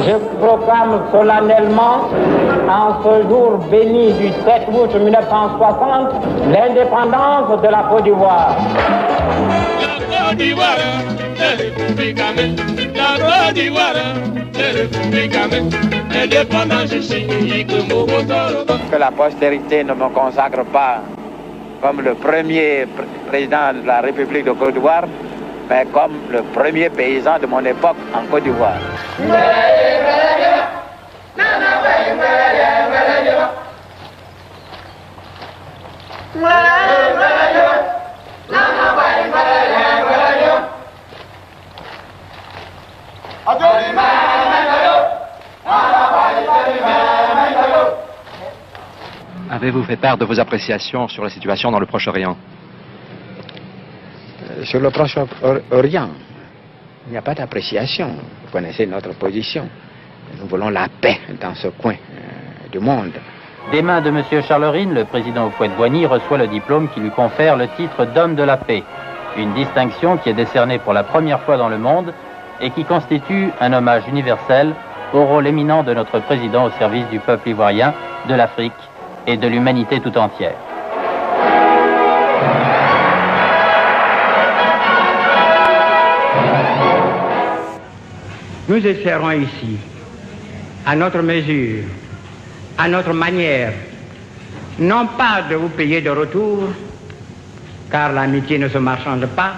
Je proclame solennellement, en ce jour béni du 7 août 1960, l'indépendance de la Côte d'Ivoire. La Côte d'Ivoire, la République, la Côte d'Ivoire, la République, indépendance ici, que la postérité ne me consacre pas comme le premier président de la République de Côte d'Ivoire, mais comme le premier paysan de mon époque en Côte d'Ivoire. Avez-vous fait part de vos appréciations sur la situation dans le Proche-Orient? Sur le Proche-Orient, il n'y a pas d'appréciation. Vous connaissez notre position. Nous voulons la paix dans ce coin du monde. Des mains de M. Charlerine, le président Houphouët-Boigny reçoit le diplôme qui lui confère le titre d'homme de la paix. Une distinction qui est décernée pour la première fois dans le monde et qui constitue un hommage universel au rôle éminent de notre président au service du peuple ivoirien, de l'Afrique et de l'humanité tout entière. Nous essaierons ici, à notre mesure, à notre manière, non pas de vous payer de retour, car l'amitié ne se marchande pas,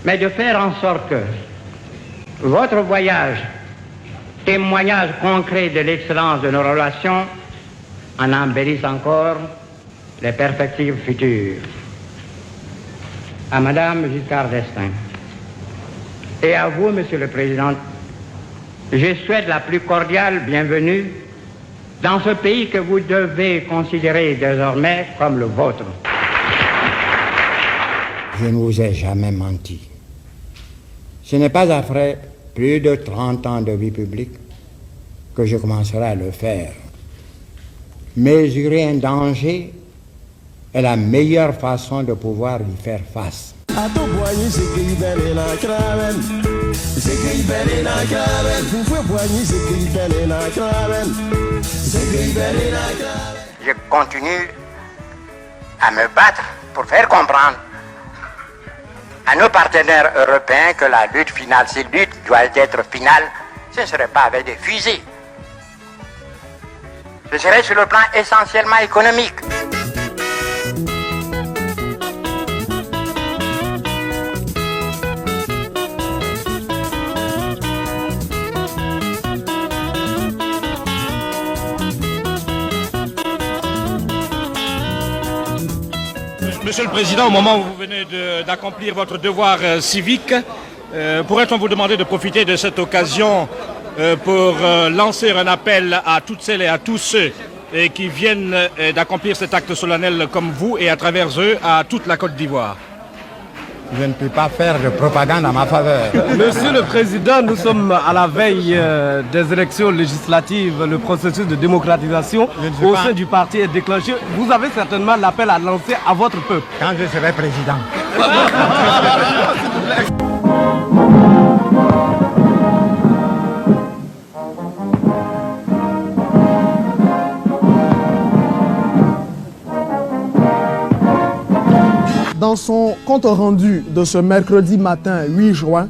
mais de faire en sorte que votre voyage, témoignage concret de l'excellence de nos relations, en embellisse encore les perspectives futures. À Madame Giscard d'Estaing et à vous, Monsieur le Président, je souhaite la plus cordiale bienvenue dans ce pays que vous devez considérer désormais comme le vôtre. Je ne vous ai jamais menti. Ce n'est pas après plus de 30 ans de vie publique que je commencerai à le faire. Mesurer un danger est la meilleure façon de pouvoir y faire face. Je continue à me battre pour faire comprendre à nos partenaires européens que la lutte finale, si lutte doit être finale, ce ne serait pas avec des fusils. Ce serait sur le plan essentiellement économique. Monsieur le Président, au moment où vous venez d'accomplir votre devoir civique, pourrait-on vous demander de profiter de cette occasion pour lancer un appel à toutes celles et à tous ceux qui viennent d'accomplir cet acte solennel comme vous et à travers eux à toute la Côte d'Ivoire? Je ne peux pas faire de propagande en ma faveur. Monsieur le Président, nous sommes à la veille des élections législatives. Le processus de démocratisation au sein du parti est déclenché. Vous avez certainement l'appel à lancer à votre peuple. Quand je serai président. Dans son compte rendu de ce mercredi matin 8 juin,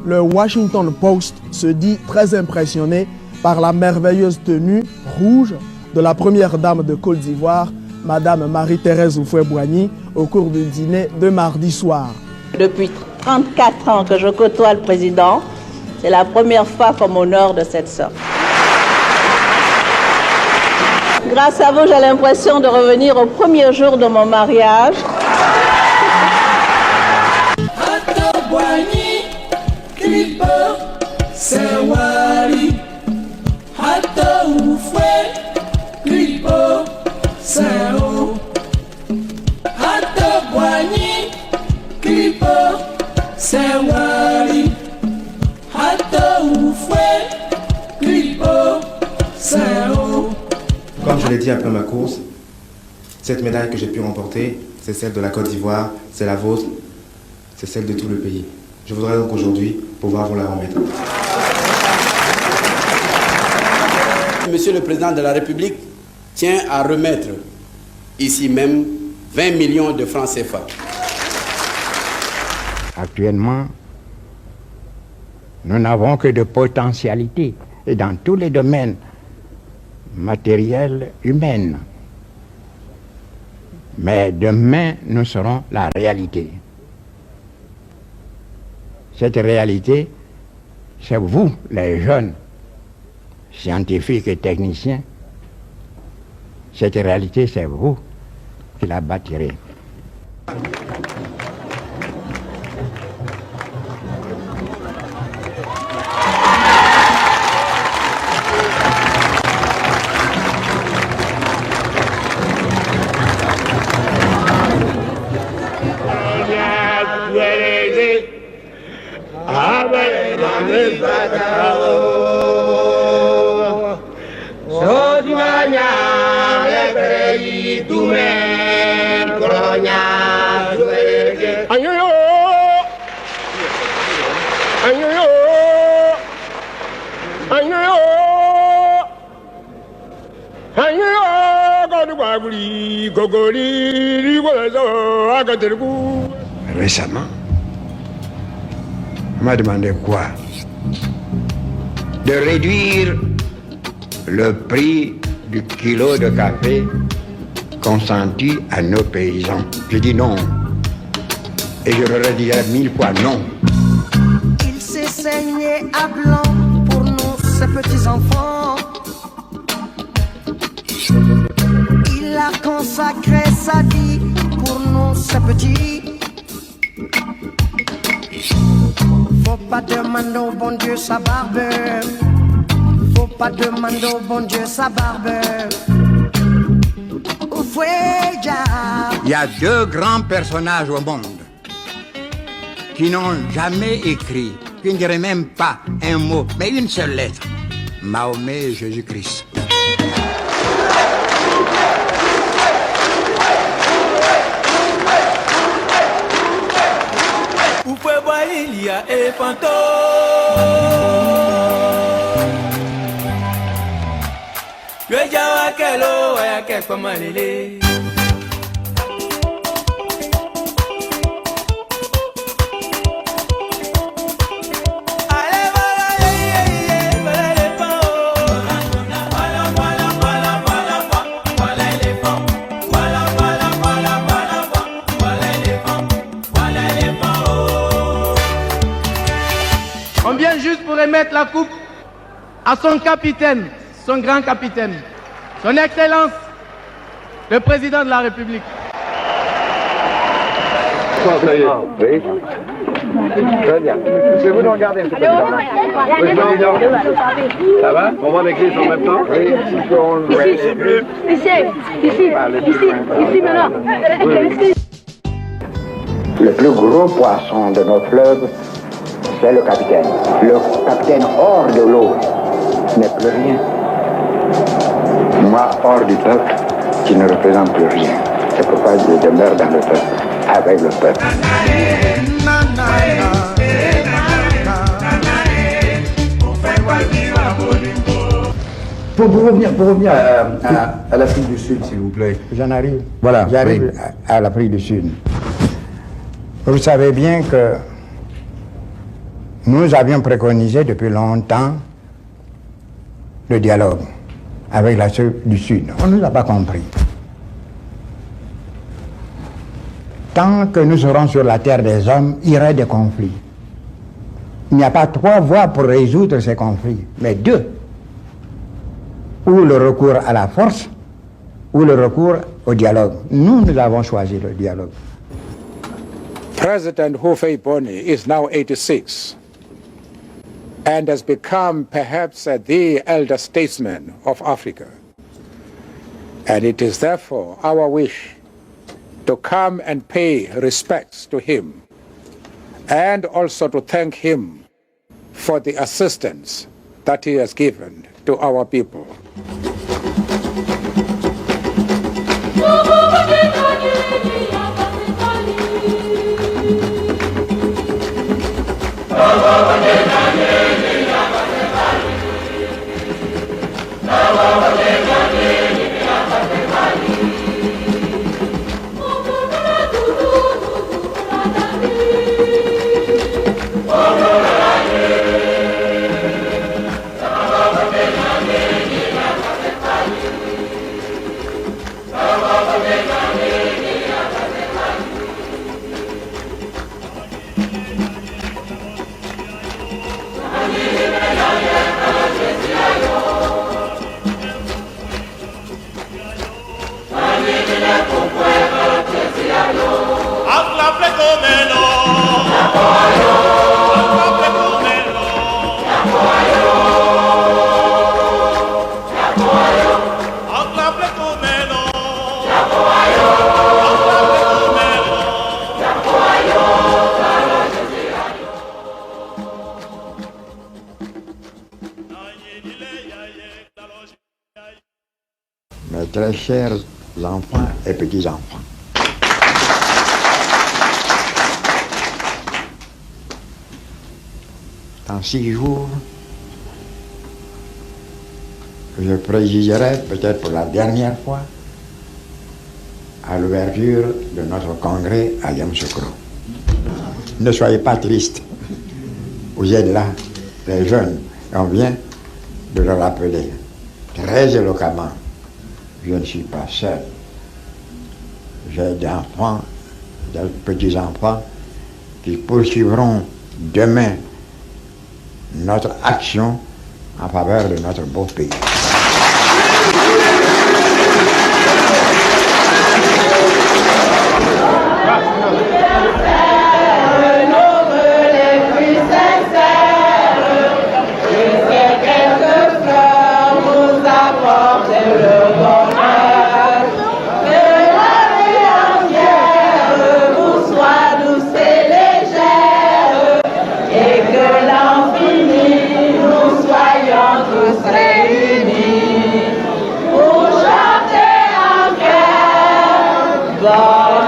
le Washington Post se dit très impressionné par la merveilleuse tenue rouge de la première dame de Côte d'Ivoire, Madame Marie-Thérèse Houphouët-Boigny, au cours du dîner de mardi soir. Depuis 34 ans que je côtoie le président, c'est la première fois qu'on m'honore de cette sorte. Grâce à vous, j'ai l'impression de revenir au premier jour de mon mariage. Comme je l'ai dit après ma course, cette médaille que j'ai pu remporter, c'est celle de la Côte d'Ivoire, c'est la vôtre. c'est celle de tout le pays. Je voudrais donc aujourd'hui pouvoir vous la remettre. Monsieur le Président de la République tient à remettre ici même 20 millions de francs CFA. Actuellement, nous n'avons que de potentialités et dans tous les domaines matériels, humains. Mais demain, nous serons la réalité. Cette réalité, c'est vous, les jeunes, scientifiques et techniciens. Cette réalité, c'est vous qui la bâtirez. Récemment, on m'a demandé quoi? De réduire le prix du kilo de café consenti à nos paysans. J'ai dit non. Et je leur ai dit 1000 fois non. Il s'est saigné à blanc pour nous, ces petits-enfants. Il a consacré sa vie pour nous, ces petits. Faut pas demander au bon Dieu sa barbe. Faut pas demander au bon Dieu sa barbe. Il y a 2 grands personnages au monde qui n'ont jamais écrit, qui ne diraient même pas un mot, mais une seule lettre. Mahomet et Jésus-Christ. Il y a Elefanto. Yo ya que lo ya que como lele. On vient juste pour remettre la coupe à son capitaine, son grand capitaine, son Excellence, le Président de la République. Oui. Très bien. C'est vous de regarder, M. le Président. Ça va? On voit les clés en même temps? Oui. Ici, maintenant. Le plus gros poisson de notre fleuve, c'est le capitaine. Le capitaine hors de l'eau n'est plus rien. Moi, hors du peuple, qui ne représente plus rien. C'est pourquoi je demeure dans le peuple, avec le peuple. Pour revenir à l'Afrique du Sud, s'il vous plaît. J'en arrive. Voilà. J'arrive à l'Afrique du Sud. Vous savez bien que nous avions préconisé depuis longtemps le dialogue avec l'Afrique du Sud. On ne nous a pas compris. Tant que nous serons sur la terre des hommes, il y aura des conflits. Il n'y a pas 3 voies pour résoudre ces conflits, mais 2. Ou le recours à la force, ou le recours au dialogue. Nous avons choisi le dialogue. President Houphouët-Boigny is now 86 and has become perhaps the elder statesman of Africa. And it is therefore our wish to come and pay respects to him and also to thank him for the assistance that he has given to our people. Mes très chers enfants et petits-enfants, dans 6 jours, je présiderai peut-être pour la dernière fois à l'ouverture de notre congrès à Yamoussoukro. Ne soyez pas tristes, vous êtes là, les jeunes, et on vient de le rappeler très éloquemment. Je ne suis pas seul. J'ai des enfants, des petits-enfants qui poursuivront demain notre action en faveur de notre beau pays. Réunis pour chanter en cœur.